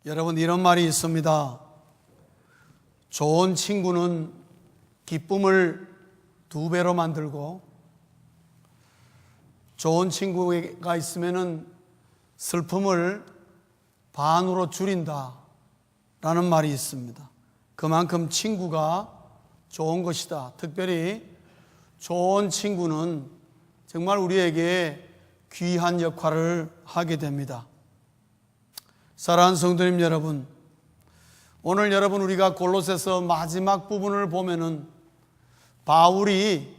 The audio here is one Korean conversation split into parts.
여러분, 이런 말이 있습니다. 좋은 친구는 기쁨을 2배로 만들고 좋은 친구가 있으면 슬픔을 반으로 줄인다 라는 말이 있습니다. 그만큼 친구가 좋은 것이다. 특별히 좋은 친구는 정말 우리에게 귀한 역할을 하게 됩니다. 사랑하는 성도님 여러분, 오늘 여러분 우리가 골로새서 마지막 부분을 보면은 바울이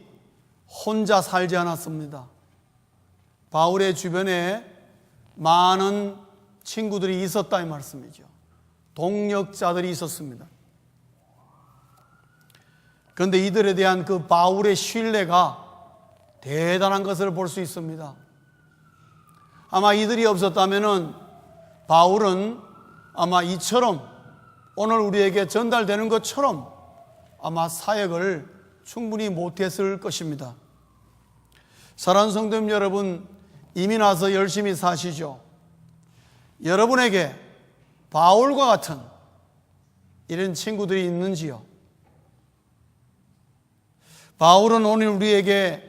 혼자 살지 않았습니다. 바울의 주변에 많은 친구들이 있었다 이 말씀이죠. 동력자들이 있었습니다. 그런데 이들에 대한 그 바울의 신뢰가 대단한 것을 볼 수 있습니다. 아마 이들이 없었다면은 바울은 아마 이처럼 오늘 우리에게 전달되는 것처럼 아마 사역을 충분히 못했을 것입니다. 사랑하는 성도님 여러분, 이민 와서 열심히 사시죠. 여러분에게 바울과 같은 이런 친구들이 있는지요? 바울은 오늘 우리에게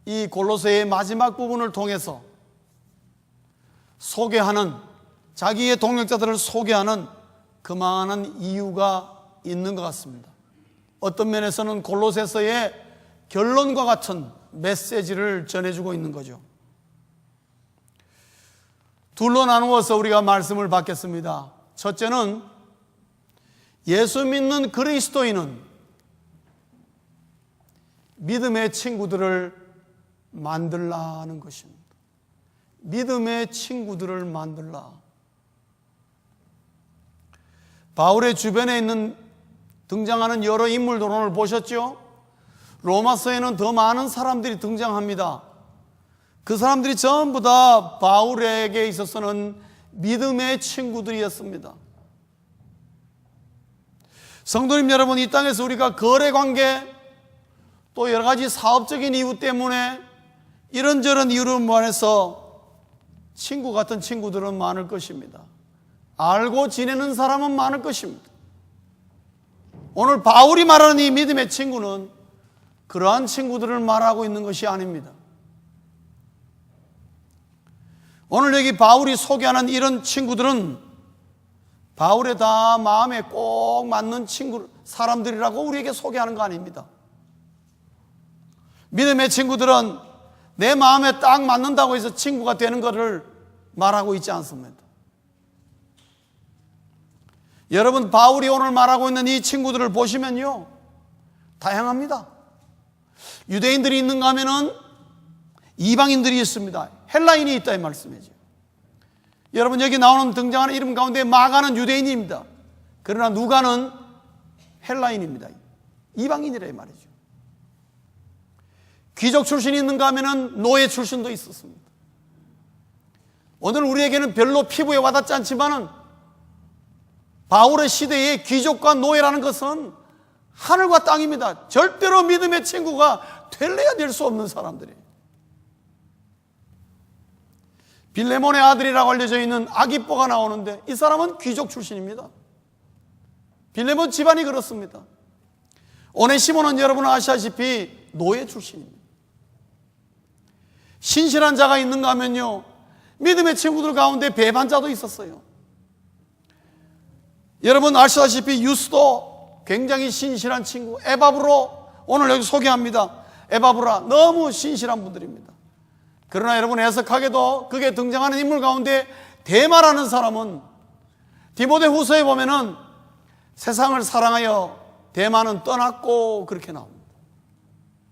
이 골로새의 마지막 부분을 통해서 소개하는, 자기의 동역자들을 소개하는 그만한 이유가 있는 것 같습니다. 어떤 면에서는 골로새서의 결론과 같은 메시지를 전해주고 있는 거죠. 둘로 나누어서 우리가 말씀을 받겠습니다. 첫째는 예수 믿는 그리스도인은 믿음의 친구들을 만들라는 것입니다. 믿음의 친구들을 만들라. 바울의 주변에 등장하는 여러 인물들 오늘 보셨죠? 로마서에는 더 많은 사람들이 등장합니다. 그 사람들이 전부 다 바울에게 있어서는 믿음의 친구들이었습니다. 성도님 여러분, 이 땅에서 우리가 거래관계 또 여러 가지 사업적인 이유 때문에 이런저런 이유를 모아내서 친구 같은 친구들은 많을 것입니다. 알고 지내는 사람은 많을 것입니다. 오늘 바울이 말하는 이 믿음의 친구는 그러한 친구들을 말하고 있는 것이 아닙니다. 오늘 여기 바울이 소개하는 이런 친구들은 바울의 다 마음에 꼭 맞는 사람들이라고 우리에게 소개하는 거 아닙니다. 믿음의 친구들은 내 마음에 딱 맞는다고 해서 친구가 되는 것을 말하고 있지 않습니다. 여러분, 바울이 오늘 말하고 있는 이 친구들을 보시면요, 다양합니다. 유대인들이 있는가 하면은 이방인들이 있습니다. 헬라인이 있다 이 말씀이죠. 여러분, 여기 나오는 등장하는 이름 가운데 마가는 유대인입니다. 그러나 누가는 헬라인입니다. 이방인이라 이 말이죠. 귀족 출신이 있는가 하면은 노예 출신도 있었습니다. 오늘 우리에게는 별로 피부에 와닿지 않지만은 바울의 시대에 귀족과 노예라는 것은 하늘과 땅입니다. 절대로 믿음의 친구가 될래야 될 수 없는 사람들이에요. 빌레몬의 아들이라고 알려져 있는 아기뽀가 나오는데 이 사람은 귀족 출신입니다. 빌레몬 집안이 그렇습니다. 오네시모는 여러분 아시다시피 노예 출신입니다. 신실한 자가 있는가 하면요, 믿음의 친구들 가운데 배반자도 있었어요. 여러분 아시다시피 유스도 굉장히 신실한 친구, 에바브로 오늘 여기 소개합니다. 에바브라 너무 신실한 분들입니다. 그러나 여러분 해석하게도 그게 등장하는 인물 가운데 데마라는 사람은 디모데후서에 보면은 세상을 사랑하여 데마는 떠났고 그렇게 나옵니다.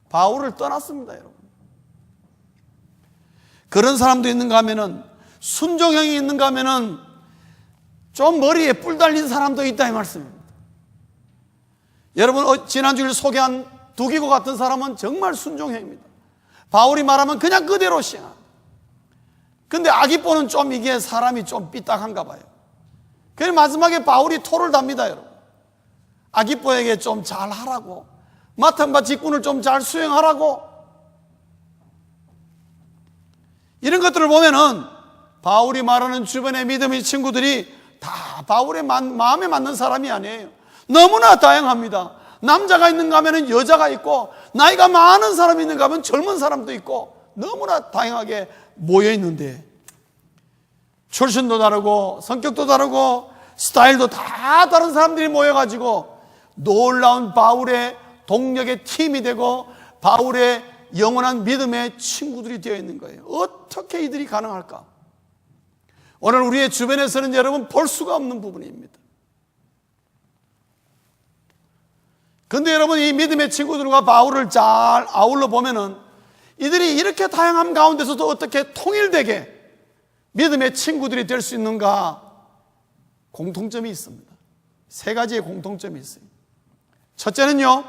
바울을 떠났습니다, 여러분. 그런 사람도 있는가 하면은 순종형이 있는가 하면은 좀 머리에 뿔 달린 사람도 있다 이 말씀입니다. 여러분 지난주에 소개한 두기고 같은 사람은 정말 순종형입니다. 바울이 말하면 그냥 그대로 시행합니다. 근데 아기뽀는 좀 이게 사람이 좀 삐딱한가 봐요. 그래서 마지막에 바울이 토를 답니다, 여러분. 아기뽀에게 좀 잘하라고, 맡은 바 직분을 좀 잘 수행하라고. 이런 것들을 보면은 바울이 말하는 주변의 믿음의 친구들이 다 다 바울의 마음에 맞는 사람이 아니에요. 너무나 다양합니다. 남자가 있는가 하면 여자가 있고, 나이가 많은 사람이 있는가 하면 젊은 사람도 있고, 너무나 다양하게 모여 있는데, 출신도 다르고 성격도 다르고 스타일도 다 다른 사람들이 모여가지고 놀라운 바울의 동력의 팀이 되고 바울의 영원한 믿음의 친구들이 되어 있는 거예요. 어떻게 이들이 가능할까? 오늘 우리의 주변에서는 여러분 볼 수가 없는 부분입니다. 그런데 여러분, 이 믿음의 친구들과 바울을 잘 아울러 보면은 이들이 이렇게 다양한 가운데서도 어떻게 통일되게 믿음의 친구들이 될 수 있는가? 공통점이 있습니다. 세 가지의 공통점이 있어요. 첫째는요,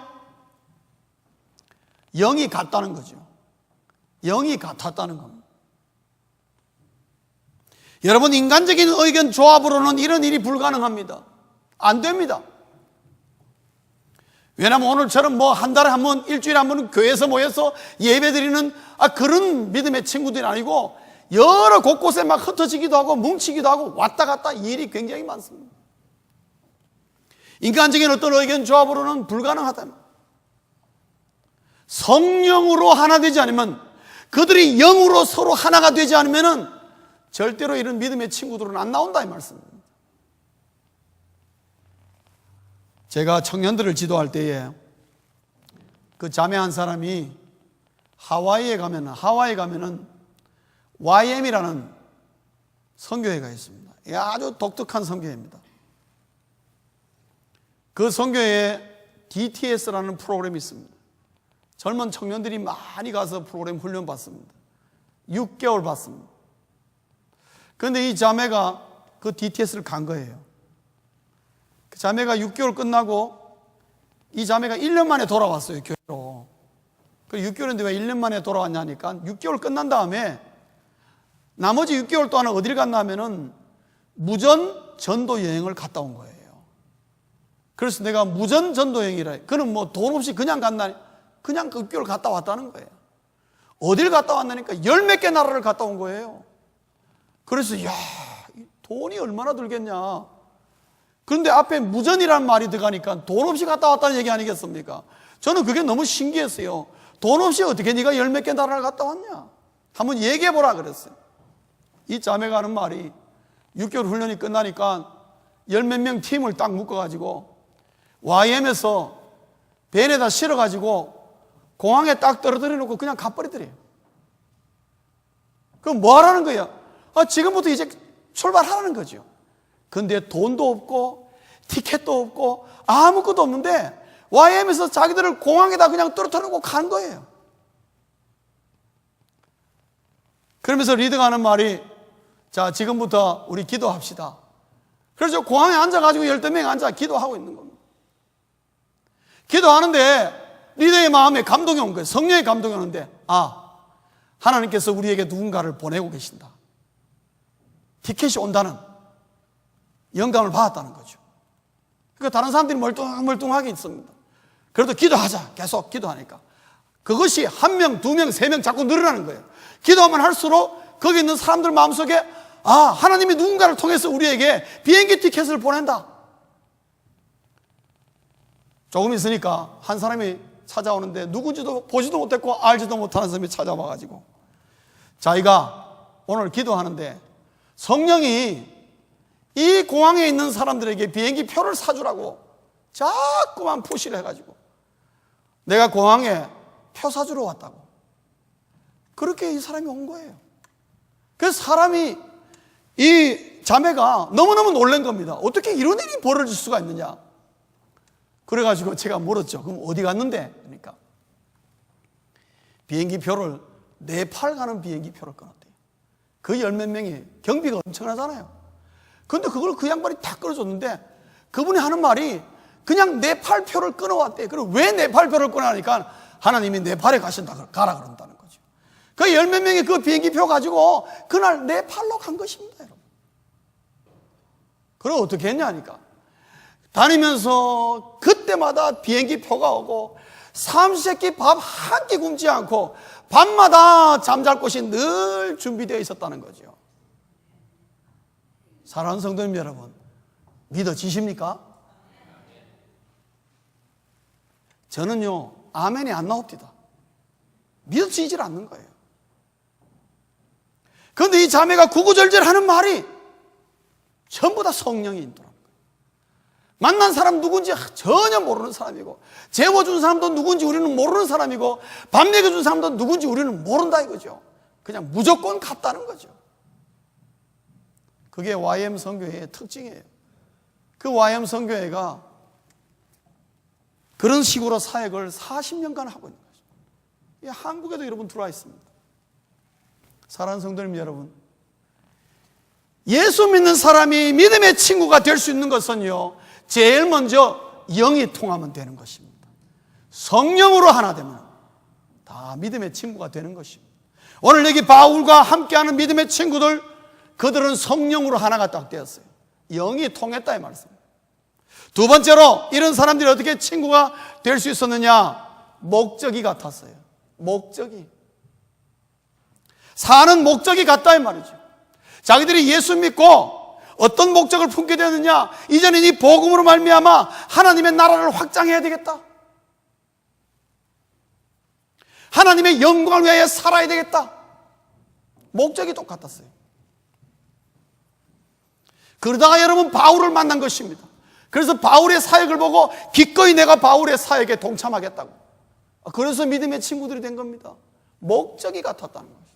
영이 같다는 거죠. 영이 같았다는 겁니다. 여러분, 인간적인 의견 조합으로는 이런 일이 불가능합니다. 안 됩니다. 왜냐하면 오늘처럼 뭐 한 달에 한 번, 일주일에 한 번 교회에서 모여서 예배 드리는 그런 믿음의 친구들이 아니고 여러 곳곳에 막 흩어지기도 하고 뭉치기도 하고 왔다 갔다 일이 굉장히 많습니다. 인간적인 어떤 의견 조합으로는 불가능하다. 성령으로 하나 되지 않으면, 그들이 영으로 서로 하나가 되지 않으면 절대로 이런 믿음의 친구들은 안 나온다, 이 말씀입니다. 제가 청년들을 지도할 때에 그 자매 한 사람이 하와이에 가면은 YM이라는 선교회가 있습니다. 아주 독특한 선교회입니다. 그 선교회에 DTS라는 프로그램이 있습니다. 젊은 청년들이 많이 가서 프로그램 훈련 받습니다. 6개월 받습니다. 그런데 이 자매가 그 DTS를 간 거예요. 그 자매가 6개월 끝나고 이 자매가 1년 만에 돌아왔어요, 교회로. 그 6개월인데 왜 1년 만에 돌아왔냐니까 6개월 끝난 다음에 나머지 6개월 동안은 어디를 갔나 하면은 무전 전도 여행을 갔다 온 거예요. 그래서 내가 무전 전도 여행이라, 그는 뭐 돈 없이 그냥 갔나, 그냥 그 6개월 갔다 왔다는 거예요. 어딜 갔다 왔나니까 열 몇 개 나라를 갔다 온 거예요. 그래서 야, 돈이 얼마나 들겠냐. 그런데 앞에 무전이라는 말이 들어가니까 돈 없이 갔다 왔다는 얘기 아니겠습니까? 저는 그게 너무 신기했어요. 돈 없이 어떻게 네가 열 몇 개 나라를 갔다 왔냐? 한번 얘기해 보라 그랬어요. 이 자매가 하는 말이 6개월 훈련이 끝나니까 열 몇 명 팀을 딱 묶어가지고 YM에서 벤에다 실어가지고 공항에 딱 떨어뜨려 놓고 그냥 가버리더래요. 그럼 뭐 하라는 거야? 지금부터 이제 출발하라는 거죠. 근데 돈도 없고 티켓도 없고 아무것도 없는데 YM에서 자기들을 공항에다 그냥 떨어뜨려 놓고 간 거예요. 그러면서 리더가 하는 말이, 자, 지금부터 우리 기도합시다. 그래서 공항에 앉아가지고 12명이 앉아 기도하고 있는 겁니다. 기도하는데 리더의 마음에 감동이 온 거예요. 성령의 감동이 오는데, 하나님께서 우리에게 누군가를 보내고 계신다. 티켓이 온다는 영감을 받았다는 거죠. 그러니까 다른 사람들이 멀뚱멀뚱하게 있습니다. 그래도 기도하자. 계속 기도하니까 그것이 한 명, 두 명, 세 명 자꾸 늘어나는 거예요. 기도하면 할수록 거기 있는 사람들 마음속에 하나님이 누군가를 통해서 우리에게 비행기 티켓을 보낸다. 조금 있으니까 한 사람이 찾아오는데 누군지도 보지도 못했고 알지도 못하는 사람이 찾아와가지고, 자기가 오늘 기도하는데 성령이 이 공항에 있는 사람들에게 비행기 표를 사주라고 자꾸만 푸시를 해가지고 내가 공항에 표 사주러 왔다고. 그렇게 이 사람이 온 거예요. 그래서 사람이, 이 자매가 너무너무 놀란 겁니다. 어떻게 이런 일이 벌어질 수가 있느냐. 그래가지고 제가 물었죠. 그럼 어디 갔는데? 그러니까 비행기 표를, 네팔 가는 비행기 표를 끊었대요. 그 열 몇 명이, 경비가 엄청나잖아요. 근데 그걸 그 양반이 다 끌어줬는데 그분이 하는 말이 그냥 네팔 표를 끊어왔대. 그리고 왜 네팔 표를 끊어하니까 하나님이 네팔에 가신다, 가라 그런다는 거죠. 그 열 몇 명이 그 비행기 표 가지고 그날 네팔로 간 것입니다, 여러분. 그럼 어떻게 했냐니까 다니면서 그때마다 비행기 표가 오고 삼시세끼 밥 한 끼 굶지 않고 밤마다 잠잘 곳이 늘 준비되어 있었다는 거죠. 사랑하는 성도님 여러분, 믿어지십니까? 저는요, 아멘이 안 나옵니다. 믿어지질 않는 거예요. 그런데 이 자매가 구구절절 하는 말이 전부 다 성령이 인도하는 거예요. 만난 사람 누군지 전혀 모르는 사람이고, 재워준 사람도 누군지 우리는 모르는 사람이고, 밥 먹여준 사람도 누군지 우리는 모른다 이거죠. 그냥 무조건 같다는 거죠. 그게 YM 선교회의 특징이에요. 그 YM 선교회가 그런 식으로 사역을 40년간 하고 있는 거죠. 한국에도 여러분 들어와 있습니다. 사랑하는 성도님 여러분, 예수 믿는 사람이 믿음의 친구가 될 수 있는 것은요, 제일 먼저 영이 통하면 되는 것입니다. 성령으로 하나 되면 다 믿음의 친구가 되는 것입니다. 오늘 여기 바울과 함께하는 믿음의 친구들, 그들은 성령으로 하나가 딱 되었어요. 영이 통했다 이 말씀입니다. 두 번째로 이런 사람들이 어떻게 친구가 될 수 있었느냐? 목적이 같았어요. 목적이. 사는 목적이 같다 이 말이죠. 자기들이 예수 믿고 어떤 목적을 품게 되느냐? 이제는 이 복음으로 말미암아 하나님의 나라를 확장해야 되겠다. 하나님의 영광을 위하여 살아야 되겠다. 목적이 똑같았어요. 그러다가 여러분 바울을 만난 것입니다. 그래서 바울의 사역을 보고 기꺼이 내가 바울의 사역에 동참하겠다고. 그래서 믿음의 친구들이 된 겁니다. 목적이 같았다는 것이죠.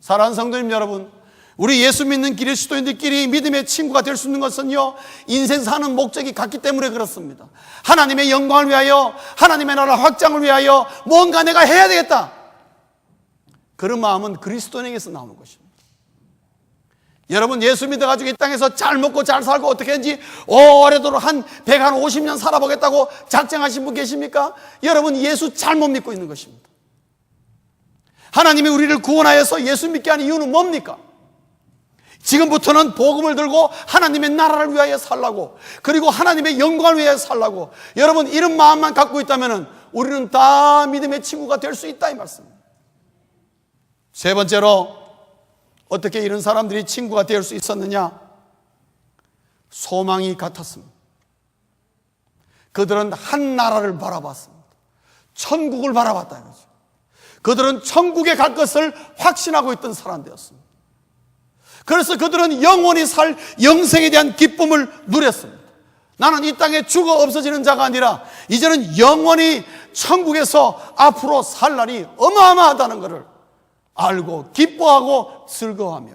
사랑하는 성도님 여러분, 우리 예수 믿는 그리스도인들끼리 믿음의 친구가 될 수 있는 것은요, 인생 사는 목적이 같기 때문에 그렇습니다. 하나님의 영광을 위하여, 하나님의 나라 확장을 위하여 뭔가 내가 해야 되겠다. 그런 마음은 그리스도인에게서 나오는 것입니다. 여러분, 예수 믿어가지고 이 땅에서 잘 먹고 잘 살고 어떻게 했는지 오래도록 한 150년 살아보겠다고 작정하신 분 계십니까? 여러분, 예수 잘못 믿고 있는 것입니다. 하나님이 우리를 구원하여서 예수 믿게 하는 이유는 뭡니까? 지금부터는 복음을 들고 하나님의 나라를 위하여 살라고, 그리고 하나님의 영광을 위하여 살라고. 여러분, 이런 마음만 갖고 있다면 우리는 다 믿음의 친구가 될 수 있다 이 말씀입니다. 세 번째로 어떻게 이런 사람들이 친구가 될 수 있었느냐? 소망이 같았습니다. 그들은 한 나라를 바라봤습니다. 천국을 바라봤다 이거죠. 그들은 천국에 갈 것을 확신하고 있던 사람들이었습니다. 그래서 그들은 영원히 살 영생에 대한 기쁨을 누렸습니다. 나는 이 땅에 죽어 없어지는 자가 아니라 이제는 영원히 천국에서 앞으로 살 날이 어마어마하다는 것을 알고 기뻐하고 즐거워하며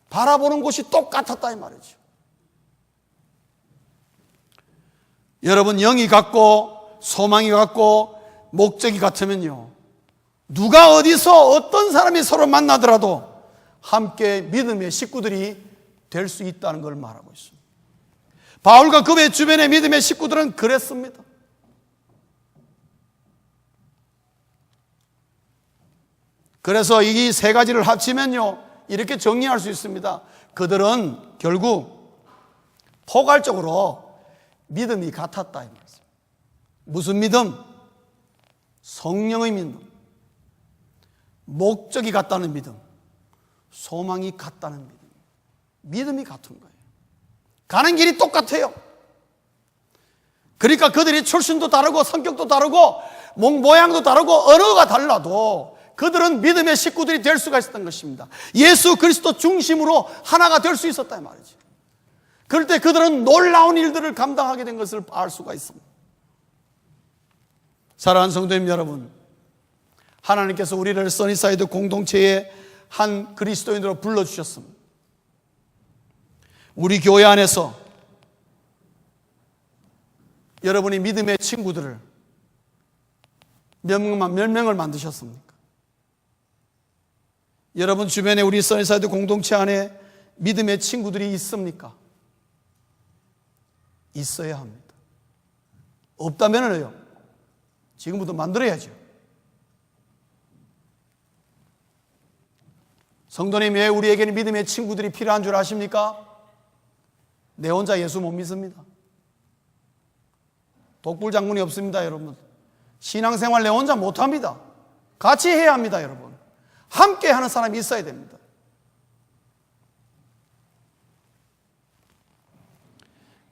바라보는 곳이 똑같았다 이 말이죠. 여러분, 영이 같고 소망이 같고 목적이 같으면요, 누가 어디서 어떤 사람이 서로 만나더라도 함께 믿음의 식구들이 될 수 있다는 걸 말하고 있습니다. 바울과 그의 주변의 믿음의 식구들은 그랬습니다. 그래서 이 세 가지를 합치면요, 이렇게 정리할 수 있습니다. 그들은 결국 포괄적으로 믿음이 같았다 이 말씀. 무슨 믿음? 성령의 믿음, 목적이 같다는 믿음, 소망이 같다는 믿음. 믿음이 같은 거예요. 가는 길이 똑같아요. 그러니까 그들이 출신도 다르고 성격도 다르고 모양도 다르고 언어가 달라도 그들은 믿음의 식구들이 될 수가 있었던 것입니다. 예수 그리스도 중심으로 하나가 될 수 있었다 이 말이죠. 그럴 때 그들은 놀라운 일들을 감당하게 된 것을 알 수가 있습니다. 사랑하는 성도님 여러분, 하나님께서 우리를 써니사이드 공동체의 한 그리스도인으로 불러주셨습니다. 우리 교회 안에서 여러분이 믿음의 친구들을 몇 명을 만드셨습니까? 여러분 주변에 우리 써니사이드 공동체 안에 믿음의 친구들이 있습니까? 있어야 합니다. 없다면은요, 지금부터 만들어야죠. 성도님, 왜 우리에게는 믿음의 친구들이 필요한 줄 아십니까? 내 혼자 예수 못 믿습니다. 독불장군이 없습니다, 여러분. 신앙생활 내 혼자 못합니다. 같이 해야 합니다, 여러분. 함께 하는 사람이 있어야 됩니다.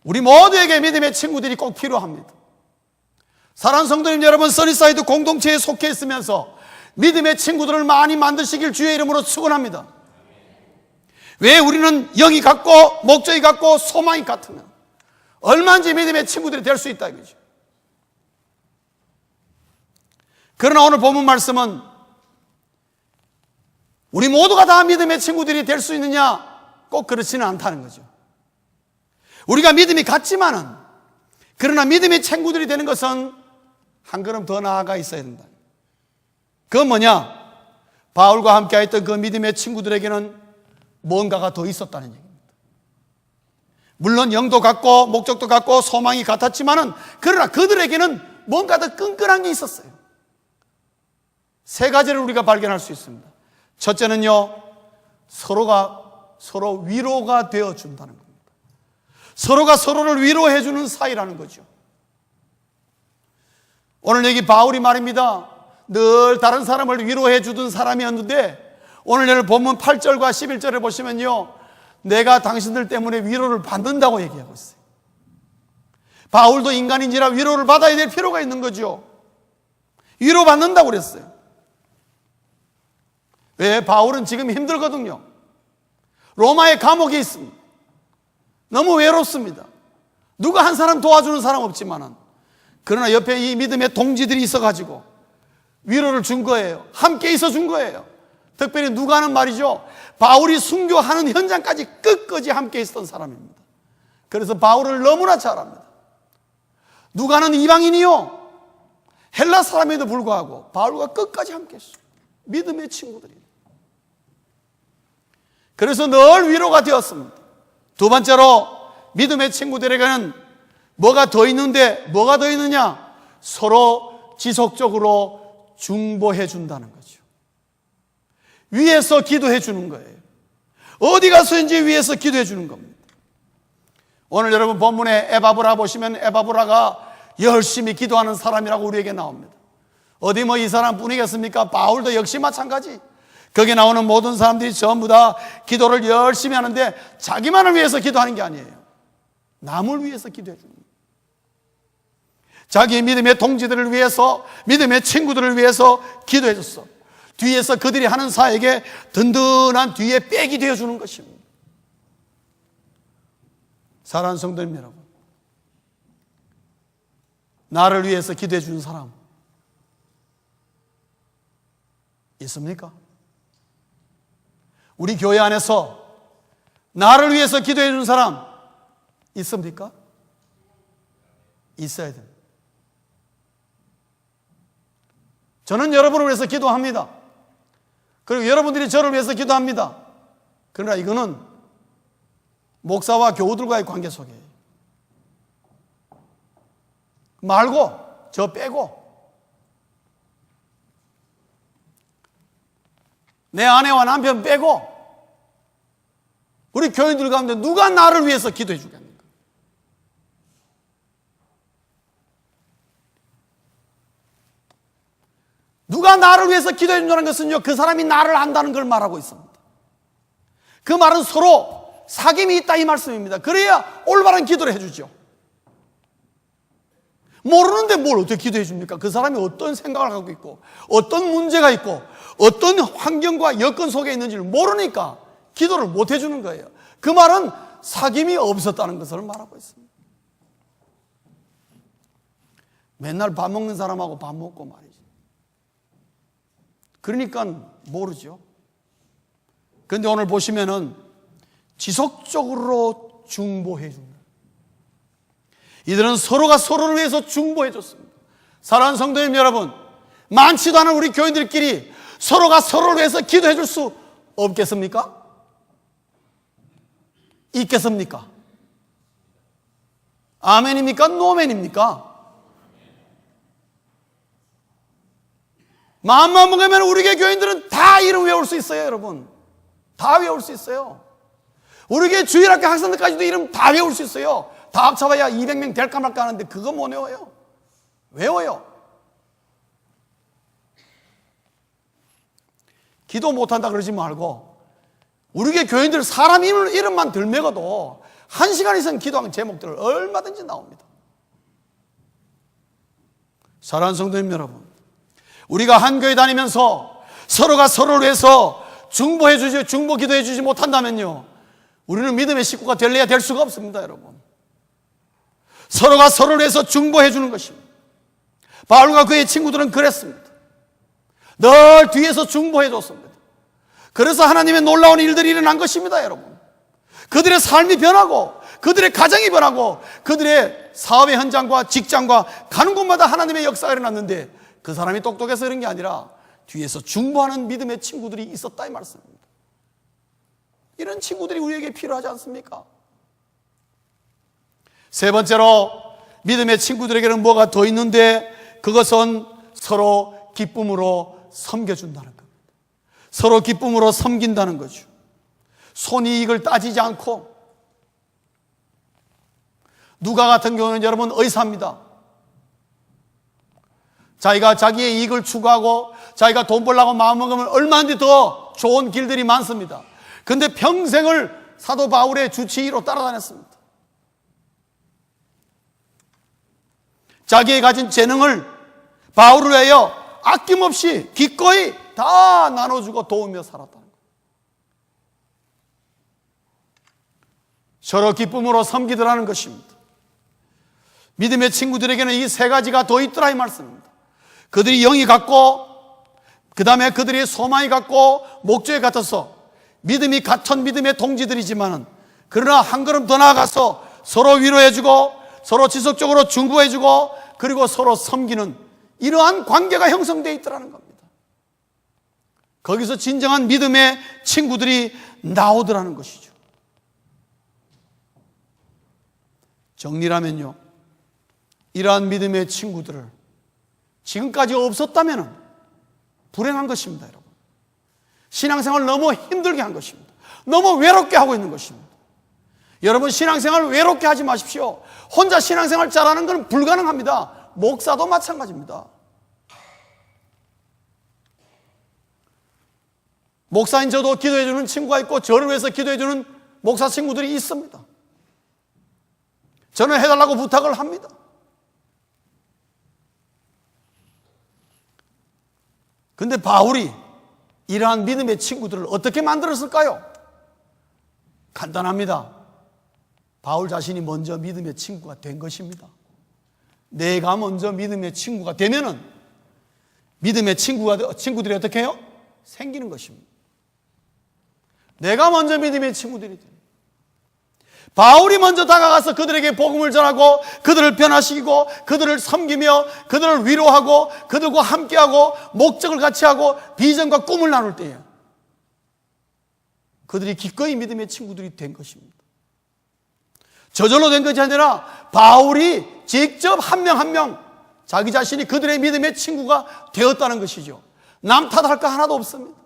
우리 모두에게 믿음의 친구들이 꼭 필요합니다. 사랑하는 성도님 여러분, 써니사이드 공동체에 속해 있으면서 믿음의 친구들을 많이 만드시길 주의 이름으로 축원합니다. 왜 우리는 영이 같고 목적이 같고 소망이 같으면 얼마든지 믿음의 친구들이 될 수 있다 이거죠. 그러나 오늘 본문 말씀은 우리 모두가 다 믿음의 친구들이 될 수 있느냐? 꼭 그렇지는 않다는 거죠. 우리가 믿음이 같지만은, 그러나 믿음의 친구들이 되는 것은 한 걸음 더 나아가 있어야 된다. 그건 뭐냐? 바울과 함께 했던 그 믿음의 친구들에게는 뭔가가 더 있었다는 얘기입니다. 물론 영도 같고 목적도 같고 소망이 같았지만은, 그러나 그들에게는 뭔가 더 끈끈한 게 있었어요. 세 가지를 우리가 발견할 수 있습니다. 첫째는요, 서로가 서로 위로가 되어 준다는 겁니다. 서로가 서로를 위로해 주는 사이라는 거죠. 오늘 여기 바울이 말입니다. 늘 다른 사람을 위로해 주던 사람이었는데, 오늘 본문 8절과 11절을 보시면요, 내가 당신들 때문에 위로를 받는다고 얘기하고 있어요. 바울도 인간인지라 위로를 받아야 될 필요가 있는 거죠. 위로받는다고 그랬어요. 왜? 바울은 지금 힘들거든요. 로마의 감옥에 있습니다. 너무 외롭습니다. 누가 한 사람 도와주는 사람 없지만은, 그러나 옆에 이 믿음의 동지들이 있어가지고 위로를 준 거예요. 함께 있어 준 거예요. 특별히 누가 하는 말이죠, 바울이 순교하는 현장까지 끝까지 함께 있었던 사람입니다. 그래서 바울을 너무나 잘 압니다. 누가는 이방인이요, 헬라 사람에도 불구하고 바울과 끝까지 함께 했어요. 믿음의 친구들이. 그래서 늘 위로가 되었습니다. 두 번째로, 믿음의 친구들에게는 뭐가 더 있는데, 뭐가 더 있느냐? 서로 지속적으로 중보해 준다는 거죠. 위에서 기도해 주는 거예요. 어디 가서인지 위에서 기도해 주는 겁니다. 오늘 여러분 본문에 에바브라 보시면, 에바브라가 열심히 기도하는 사람이라고 우리에게 나옵니다. 어디 뭐 이 사람뿐이겠습니까? 바울도 역시 마찬가지. 거기 나오는 모든 사람들이 전부 다 기도를 열심히 하는데, 자기만을 위해서 기도하는 게 아니에요. 남을 위해서 기도해 주는 거예요. 자기 믿음의 동지들을 위해서, 믿음의 친구들을 위해서 기도해 줬어. 뒤에서 그들이 하는 사에게 든든한 뒤에 백이 되어 주는 것입니다. 사랑하는 성도님 여러분, 나를 위해서 기도해 주는 사람 있습니까? 우리 교회 안에서 나를 위해서 기도해 주는 사람 있습니까? 있어야 됩니다. 저는 여러분을 위해서 기도합니다. 그리고 여러분들이 저를 위해서 기도합니다. 그러나 이거는 목사와 교우들과의 관계 속에 말고, 저 빼고, 내 아내와 남편 빼고, 우리 교인들 가운데 누가 나를 위해서 기도해 주겠는가? 누가 나를 위해서 기도해 준다는 것은요, 그 사람이 나를 안다는 걸 말하고 있습니다. 그 말은 서로 사귐이 있다 이 말씀입니다. 그래야 올바른 기도를 해주죠. 모르는데 뭘 어떻게 기도해 줍니까? 그 사람이 어떤 생각을 하고 있고, 어떤 문제가 있고, 어떤 환경과 여건 속에 있는지를 모르니까 기도를 못 해주는 거예요. 그 말은 사귐이 없었다는 것을 말하고 있습니다. 맨날 밥 먹는 사람하고 밥 먹고 말이죠. 그러니까 모르죠. 그런데 오늘 보시면은 지속적으로 중보해 준다. 이들은 서로가 서로를 위해서 중보해 줬습니다. 사랑하는 성도님 여러분, 많지도 않은 우리 교인들끼리 서로가 서로를 위해서 기도해 줄 수 없겠습니까? 있겠습니까? 아멘입니까? 노멘입니까? 마음만 먹으면 우리 교회 교인들은 다 이름 외울 수 있어요, 여러분. 다 외울 수 있어요. 우리 교회 주일학교 학생들까지도 이름 다 외울 수 있어요. 다 합쳐봐야 200명 될까 말까 하는데 그거 못 외워요. 외워요. 기도 못한다 그러지 말고, 우리 교회 교인들 사람 이름만 덜 먹어도 1시간 이상 기도한 제목들 얼마든지 나옵니다. 사랑하는 성도님 여러분, 우리가 한 교회 다니면서 서로가 서로를 위해서 중보 기도해 주지 못한다면요, 우리는 믿음의 식구가 될래야 될 수가 없습니다. 여러분, 서로가 서로를 위해서 중보해 주는 것입니다. 바울과 그의 친구들은 그랬습니다. 늘 뒤에서 중보해 줬습니다. 그래서 하나님의 놀라운 일들이 일어난 것입니다. 여러분, 그들의 삶이 변하고 그들의 가정이 변하고 그들의 사업의 현장과 직장과 가는 곳마다 하나님의 역사가 일어났는데, 그 사람이 똑똑해서 이런 게 아니라 뒤에서 중보하는 믿음의 친구들이 있었다 이 말씀입니다. 이런 친구들이 우리에게 필요하지 않습니까? 세 번째로, 믿음의 친구들에게는 뭐가 더 있는데, 그것은 서로 기쁨으로 섬겨준다는 겁니다. 서로 기쁨으로 섬긴다는 거죠. 손이익을 따지지 않고, 누가 같은 경우는 여러분 의사입니다. 자기가 자기의 이익을 추구하고 자기가 돈 벌려고 마음먹으면 얼마든지 더 좋은 길들이 많습니다. 그런데 평생을 사도 바울의 주치의로 따라다녔습니다. 자기의 가진 재능을 바울을 위하여 아낌없이 기꺼이 다 나눠주고 도우며 살았다는 거예요. 서로 기쁨으로 섬기더라는 것입니다. 믿음의 친구들에게는 이 세 가지가 더 있더라 이 말씀입니다. 그들이 영이 같고, 그 다음에 그들이 소망이 같고, 목적이 같아서 믿음이 같은 믿음의 동지들이지만, 그러나 한 걸음 더 나아가서 서로 위로해주고 서로 지속적으로 중보해주고 그리고 서로 섬기는 이러한 관계가 형성되어 있더라는 겁니다. 거기서 진정한 믿음의 친구들이 나오더라는 것이죠. 정리라면요, 이러한 믿음의 친구들을 지금까지 없었다면 불행한 것입니다. 여러분, 신앙생활 너무 힘들게 한 것입니다. 너무 외롭게 하고 있는 것입니다. 여러분, 신앙생활 외롭게 하지 마십시오. 혼자 신앙생활 잘하는 건 불가능합니다. 목사도 마찬가지입니다. 목사인 저도 기도해주는 친구가 있고 저를 위해서 기도해주는 목사 친구들이 있습니다. 저는 해달라고 부탁을 합니다. 근데 바울이 이러한 믿음의 친구들을 어떻게 만들었을까요? 간단합니다. 바울 자신이 먼저 믿음의 친구가 된 것입니다. 내가 먼저 믿음의 친구가 되면은 믿음의 친구들이 어떻게 해요? 생기는 것입니다. 내가 먼저 믿음의 친구들이 됩니다. 바울이 먼저 다가가서 그들에게 복음을 전하고 그들을 변화시키고 그들을 섬기며 그들을 위로하고 그들과 함께하고 목적을 같이 하고 비전과 꿈을 나눌 때에 그들이 기꺼이 믿음의 친구들이 된 것입니다. 저절로 된 것이 아니라 바울이 직접 한 명 한 명 자기 자신이 그들의 믿음의 친구가 되었다는 것이죠. 남 탓할 거 하나도 없습니다.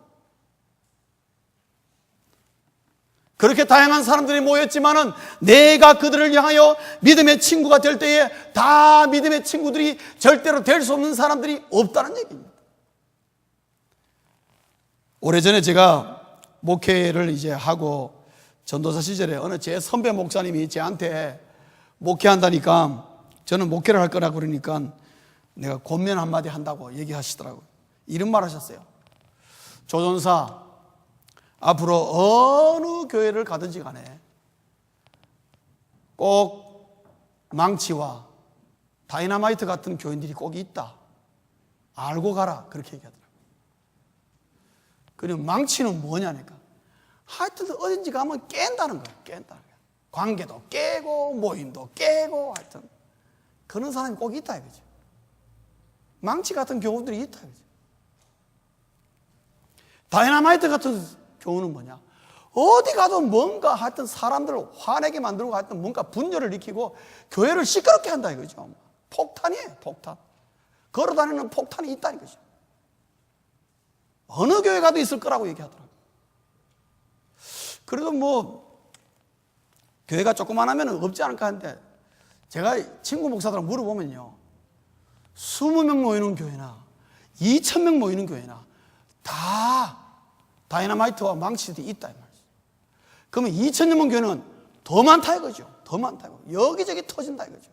그렇게 다양한 사람들이 모였지만은 내가 그들을 향하여 믿음의 친구가 될 때에 다 믿음의 친구들이 절대로 될 수 없는 사람들이 없다는 얘기입니다. 오래전에 제가 목회를 이제 하고 전도사 시절에 어느 제 선배 목사님이 저한테 목회한다니까 저는 목회를 할 거라고 그러니까 내가 권면 한마디 한다고 얘기하시더라고요. 이런 말 하셨어요. 조전사, 앞으로 어느 교회를 가든지 간에 꼭 망치와 다이너마이트 같은 교인들이 꼭 있다. 알고 가라. 그렇게 얘기하더라고요. 그리고 망치는 뭐냐니까. 하여튼 어딘지 가면 깬다는 거예요. 깬다는 거예요. 관계도 깨고 모임도 깨고 하여튼 그런 사람이 꼭 있다 이거죠. 망치 같은 교우들이 있다 이거죠. 다이너마이트 같은 교훈은 뭐냐? 어디 가도 뭔가 하여튼 사람들을 화내게 만들고 하여튼 뭔가 분열을 일으키고 교회를 시끄럽게 한다 이거죠. 폭탄이에요, 폭탄. 걸어다니는 폭탄이 있다는 거죠. 어느 교회 가도 있을 거라고 얘기하더라고요. 그래도 뭐 교회가 조그만하면 없지 않을까 하는데 제가 친구 목사들한테 물어보면요, 20명 모이는 교회나 2,000명 모이는 교회나 다 다이너마이트와 망치들이 있다 이 말이죠. 그러면 2,000명 교회는 더 많다 이거죠. 더 많다 이거. 여기저기 터진다 이거죠.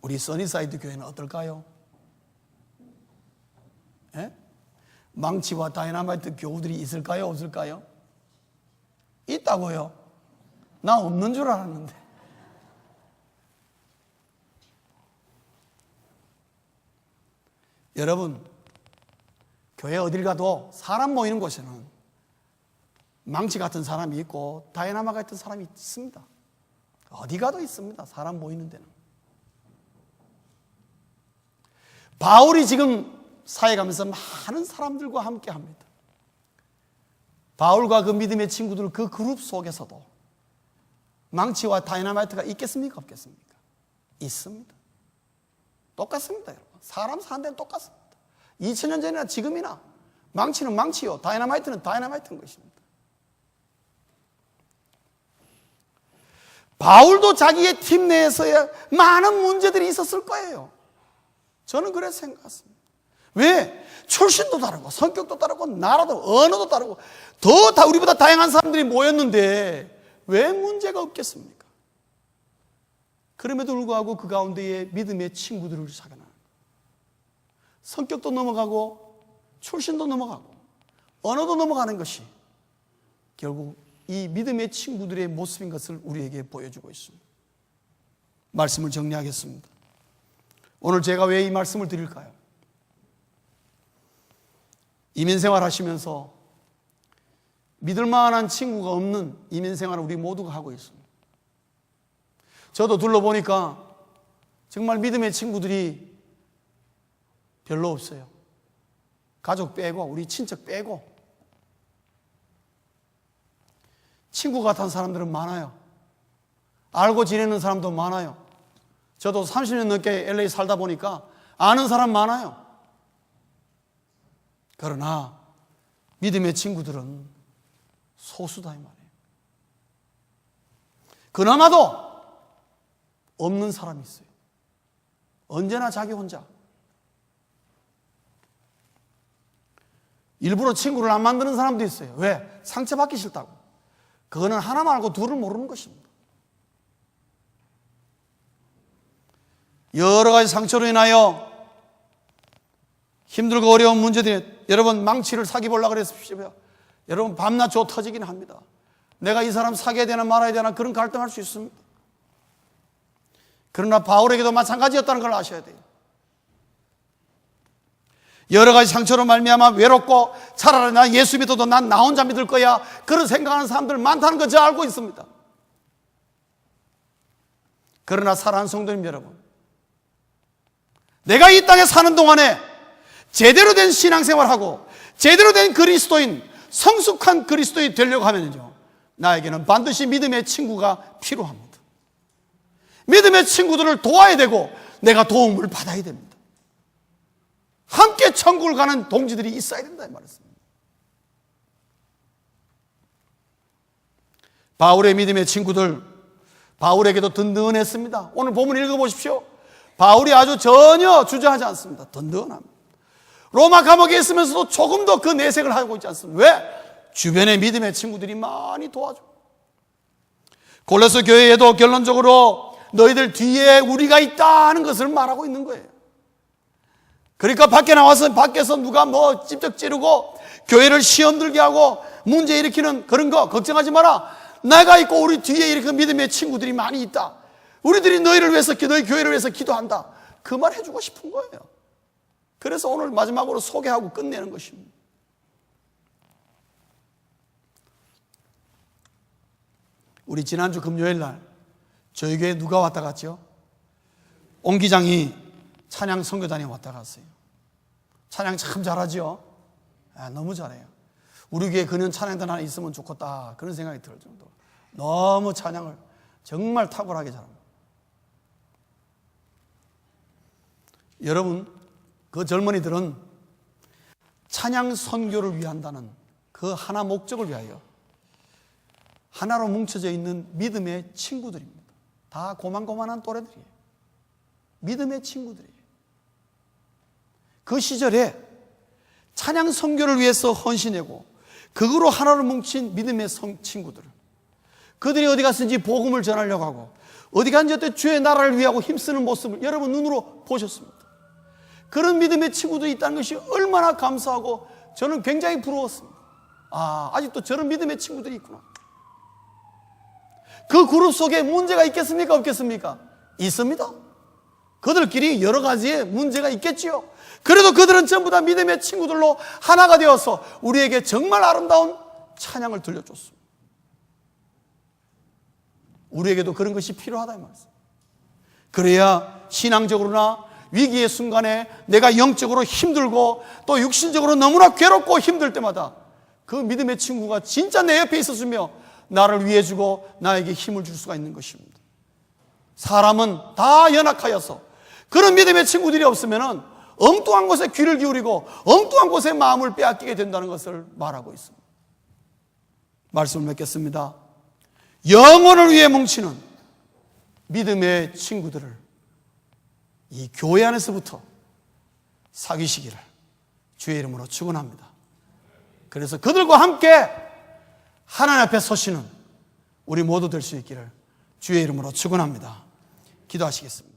우리 써니사이드 교회는 어떨까요? 예? 망치와 다이너마이트 교우들이 있을까요? 없을까요? 있다고요? 나 없는 줄 알았는데. 여러분, 교회 어딜 가도 사람 모이는 곳에는 망치 같은 사람이 있고 다이나마 같은 사람이 있습니다. 어디 가도 있습니다. 사람 모이는 데는. 바울이 지금 사회 가면서 많은 사람들과 함께 합니다. 바울과 그 믿음의 친구들 그 그룹 속에서도 망치와 다이나마이트가 있겠습니까? 없겠습니까? 있습니다. 똑같습니다, 여러분. 사람 사는 데는 똑같습니다. 2000년 전이나 지금이나 망치는 망치요, 다이나마이트는 다이나마이트인 것입니다. 바울도 자기의 팀 내에서의 많은 문제들이 있었을 거예요. 저는 그래서 생각했습니다. 왜? 출신도 다르고 성격도 다르고 나라도 언어도 다르고 더 우리보다 다양한 사람들이 모였는데 왜 문제가 없겠습니까? 그럼에도 불구하고 그 가운데에 믿음의 친구들을 사귀는 성격도 넘어가고 출신도 넘어가고 언어도 넘어가는 것이 결국 이 믿음의 친구들의 모습인 것을 우리에게 보여주고 있습니다. 말씀을 정리하겠습니다. 오늘 제가 왜 이 말씀을 드릴까요? 이민생활 하시면서 믿을 만한 친구가 없는 이민생활을 우리 모두가 하고 있습니다. 저도 둘러보니까 정말 믿음의 친구들이 별로 없어요. 가족 빼고 우리 친척 빼고 친구 같은 사람들은 많아요. 알고 지내는 사람도 많아요. 저도 30년 넘게 LA 살다 보니까 아는 사람 많아요. 그러나 믿음의 친구들은 소수다 이 말이에요. 그나마도 없는 사람이 있어요. 언제나 자기 혼자. 일부러 친구를 안 만드는 사람도 있어요. 왜? 상처받기 싫다고. 그거는 하나만 알고 둘을 모르는 것입니다. 여러 가지 상처로 인하여 힘들고 어려운 문제들이 여러분 망치를 사귀 보려고 그랬습니다. 여러분 밤낮 조 터지긴 합니다. 내가 이 사람 사귀어야 되나 말아야 되나 그런 갈등할 수 있습니다. 그러나 바울에게도 마찬가지였다는 걸 아셔야 돼요. 여러 가지 상처로 말미암아 외롭고 차라리 나 예수 믿어도 난 나 혼자 믿을 거야 그런 생각하는 사람들 많다는 거 제가 알고 있습니다. 그러나 사랑하는 성도님 여러분, 내가 이 땅에 사는 동안에 제대로 된 신앙생활하고 제대로 된 그리스도인, 성숙한 그리스도인이 되려고 하면요, 나에게는 반드시 믿음의 친구가 필요합니다. 믿음의 친구들을 도와야 되고 내가 도움을 받아야 됩니다. 함께 천국을 가는 동지들이 있어야 된다 이 말이었습니다. 바울의 믿음의 친구들, 바울에게도 든든했습니다. 오늘 본문 읽어보십시오. 바울이 아주 전혀 주저하지 않습니다. 든든합니다. 로마 감옥에 있으면서도 조금도 그 내색을 하고 있지 않습니다. 왜? 주변에 믿음의 친구들이 많이 도와줘. 골로새 교회에도 결론적으로 너희들 뒤에 우리가 있다는 것을 말하고 있는 거예요. 그러니까 밖에 나와서 밖에서 누가 뭐 찝쩍 찌르고 교회를 시험 들게 하고 문제 일으키는 그런 거 걱정하지 마라. 내가 있고 우리 뒤에 이렇게 믿음의 친구들이 많이 있다. 우리들이 너희를 위해서, 너희 교회를 위해서 기도한다. 그 말 해주고 싶은 거예요. 그래서 오늘 마지막으로 소개하고 끝내는 것입니다. 우리 지난주 금요일 날 저희 교회에 누가 왔다 갔죠? 옹 기장이 찬양 선교단에 왔다 갔어요. 찬양 참 잘하죠? 너무 잘해요. 우리 교회에 그런 찬양단 하나 있으면 좋겠다 그런 생각이 들 정도로 너무 찬양을 정말 탁월하게 잘합니다. 여러분, 그 젊은이들은 찬양 선교를 위한다는 그 하나 목적을 위하여 하나로 뭉쳐져 있는 믿음의 친구들입니다. 다 고만고만한 또래들이에요. 믿음의 친구들이에요. 그 시절에 찬양 선교를 위해서 헌신하고 그거로 하나로 뭉친 믿음의 친구들, 그들이 어디 갔든지 복음을 전하려고 하고 어디 간지 주의 나라를 위하고 힘쓰는 모습을 여러분 눈으로 보셨습니다. 그런 믿음의 친구들이 있다는 것이 얼마나 감사하고 저는 굉장히 부러웠습니다. 아직도 저런 믿음의 친구들이 있구나. 그 그룹 속에 문제가 있겠습니까? 없겠습니까? 있습니다. 그들끼리 여러 가지의 문제가 있겠지요. 그래도 그들은 전부 다 믿음의 친구들로 하나가 되어서 우리에게 정말 아름다운 찬양을 들려줬습니다. 우리에게도 그런 것이 필요하다 이 말씀. 그래야 신앙적으로나 위기의 순간에 내가 영적으로 힘들고 또 육신적으로 너무나 괴롭고 힘들 때마다 그 믿음의 친구가 진짜 내 옆에 있었으며 나를 위해주고 나에게 힘을 줄 수가 있는 것입니다. 사람은 다 연약하여서 그런 믿음의 친구들이 없으면 엉뚱한 곳에 귀를 기울이고 엉뚱한 곳에 마음을 빼앗기게 된다는 것을 말하고 있습니다. 말씀을 맺겠습니다. 영혼을 위해 뭉치는 믿음의 친구들을 이 교회 안에서부터 사귀시기를 주의 이름으로 축원합니다. 그래서 그들과 함께 하나님 앞에 서시는 우리 모두 될 수 있기를 주의 이름으로 축원합니다. 기도하시겠습니다.